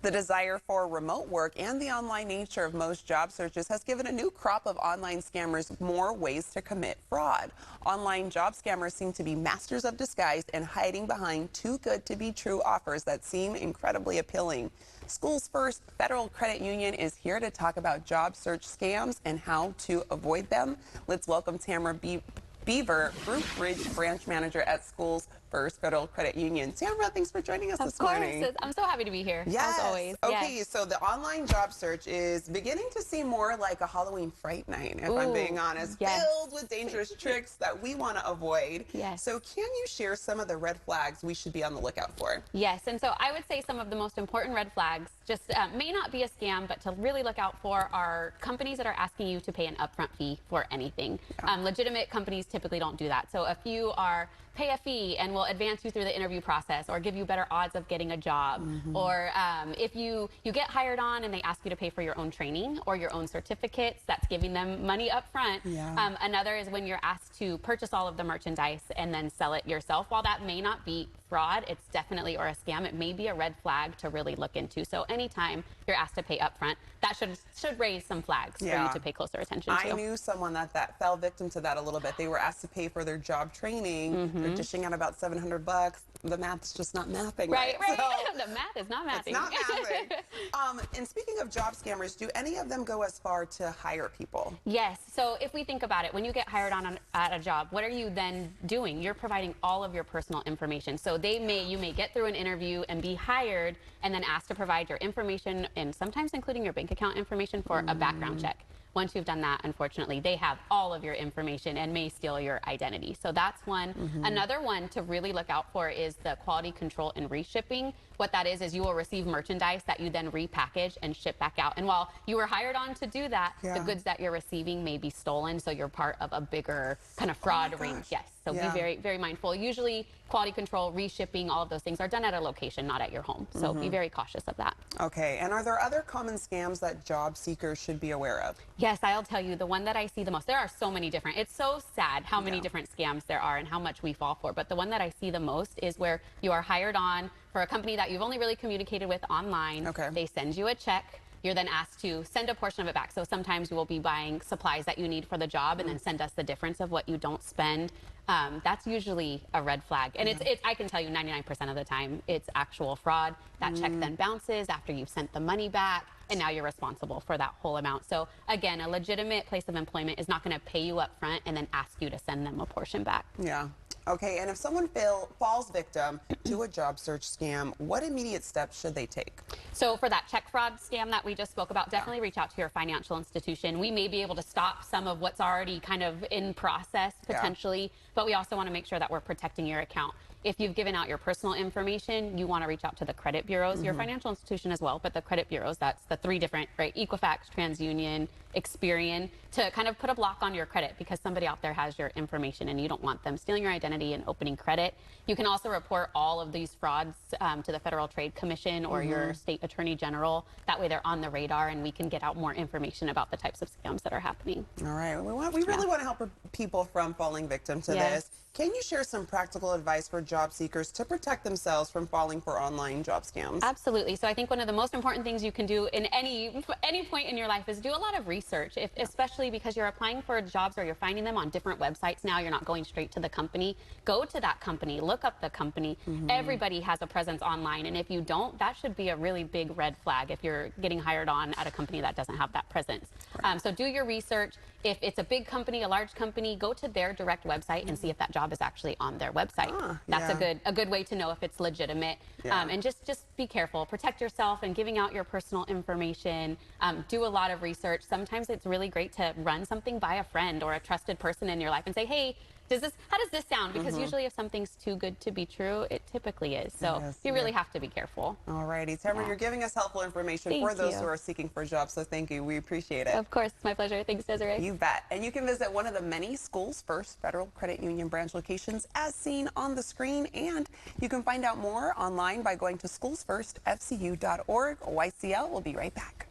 The desire for remote work and the online nature of most job searches has given a new crop of online scammers more ways to commit fraud. Online job scammers seem to be masters of disguise and hiding behind too good to be true offers that seem incredibly appealing. Schoolsfirst Federal Credit Union is here to talk about job search scams and how to avoid them. Let's welcome Tammura Beaver, Fruitridge Branch Manager at Schoolsfirst Federal Credit Union. Tammura, thanks for joining us this morning. Of course. I'm so happy to be here, yes. as always. Okay, yes. So the online job search is beginning to seem more like a Halloween fright night, if I'm being honest, yes. filled with dangerous tricks that we want to avoid. Yes. So can you share some of the red flags we should be on the lookout for? Yes, and so I would say some of the most important red flags just may not be a scam, but to really look out for are companies that are asking you to pay an upfront fee for anything. Yeah. Legitimate companies typically don't do that. So if you are pay a fee and we'll advance you through the interview process or give you better odds of getting a job, or if you get hired on and they ask you to pay for your own training or your own certificates, that's giving them money up front. Yeah. Another is when you're asked to purchase all of the merchandise and then sell it yourself. While that may not be fraud, it's definitely, or a scam, it may be a red flag to really look into. So anytime you're asked to pay up front, that should raise some flags for you to pay closer attention to. I knew someone that fell victim to that a little bit. They were asked to pay for their job training. They're dishing out about $700. The math's just not mathing. Right. So the math is not mathing. It's not mathing. And speaking of job scammers, do any of them go as far to hire people? Yes. So if we think about it, when you get hired on at a job, what are you then doing? You're providing all of your personal information. So you may get through an interview and be hired and then asked to provide your information, and sometimes including your bank account information, for a background check. Once you've done that, unfortunately, they have all of your information and may steal your identity. So that's one. Another one to really look out for is the quality control and reshipping. What that is you will receive merchandise that you then repackage and ship back out. And while you were hired on to do that, the goods that you're receiving may be stolen, so you're part of a bigger kind of fraud ring. Yes. So be very, very mindful. Usually quality control, reshipping, all of those things are done at a location, not at your home. So be very cautious of that. Okay. And are there other common scams that job seekers should be aware of? Yes, I'll tell you, the one that I see the most, there are so many different, it's so sad how many different scams there are and how much we fall for. But the one that I see the most is where you are hired on for a company that you've only really communicated with online. Okay. They send you a check. You're then asked to send a portion of it back. So sometimes you will be buying supplies that you need for the job and then send us the difference of what you don't spend. That's usually a red flag. And it's I can tell you 99% of the time it's actual fraud. That check then bounces after you've sent the money back, and now you're responsible for that whole amount. So again, a legitimate place of employment is not going to pay you up front and then ask you to send them a portion back. Yeah. Okay, and if someone falls victim to a job search scam, what immediate steps should they take? So for that check fraud scam that we just spoke about, definitely reach out to your financial institution. We may be able to stop some of what's already kind of in process potentially, but we also want to make sure that we're protecting your account. If you've given out your personal information, you want to reach out to the credit bureaus, your financial institution as well, but the credit bureaus, that's the three different, right? Equifax, TransUnion, Experian, to kind of put a block on your credit because somebody out there has your information and you don't want them stealing your identity and opening credit. You can also report all of these frauds to the Federal Trade Commission or your state attorney general. That way they're on the radar and we can get out more information about the types of scams that are happening. All right. We really want to help people from falling victim to this. Can you share some practical advice for job seekers to protect themselves from falling for online job scams? Absolutely. So I think one of the most important things you can do in any point in your life is do a lot of research, especially because you're applying for jobs or you're finding them on different websites now. You're not going straight to the company. Go to that company, look up the company. Everybody has a presence online, and if you don't, that should be a really big red flag if you're getting hired on at a company that doesn't have that presence. So do your research. If it's a big company, a large company, go to their direct website and see if that job is actually on their website. That's a good way to know if it's legitimate. And just be careful. Protect yourself and giving out your personal information. Do a lot of research. Sometimes it's really great to run something by a friend or a trusted person in your life and say, hey, how does this sound? Because usually if something's too good to be true, it typically is. So you really have to be careful. All righty. Tammura, you're giving us helpful information for those who are seeking for jobs, so thank you. We appreciate it. Of course. It's my pleasure. Thanks, Desiree. You bet. And you can visit one of the many Schoolsfirst Federal Credit Union branch locations as seen on the screen, and you can find out more online by going to schoolsfirstfcu.org. YCL will be right back.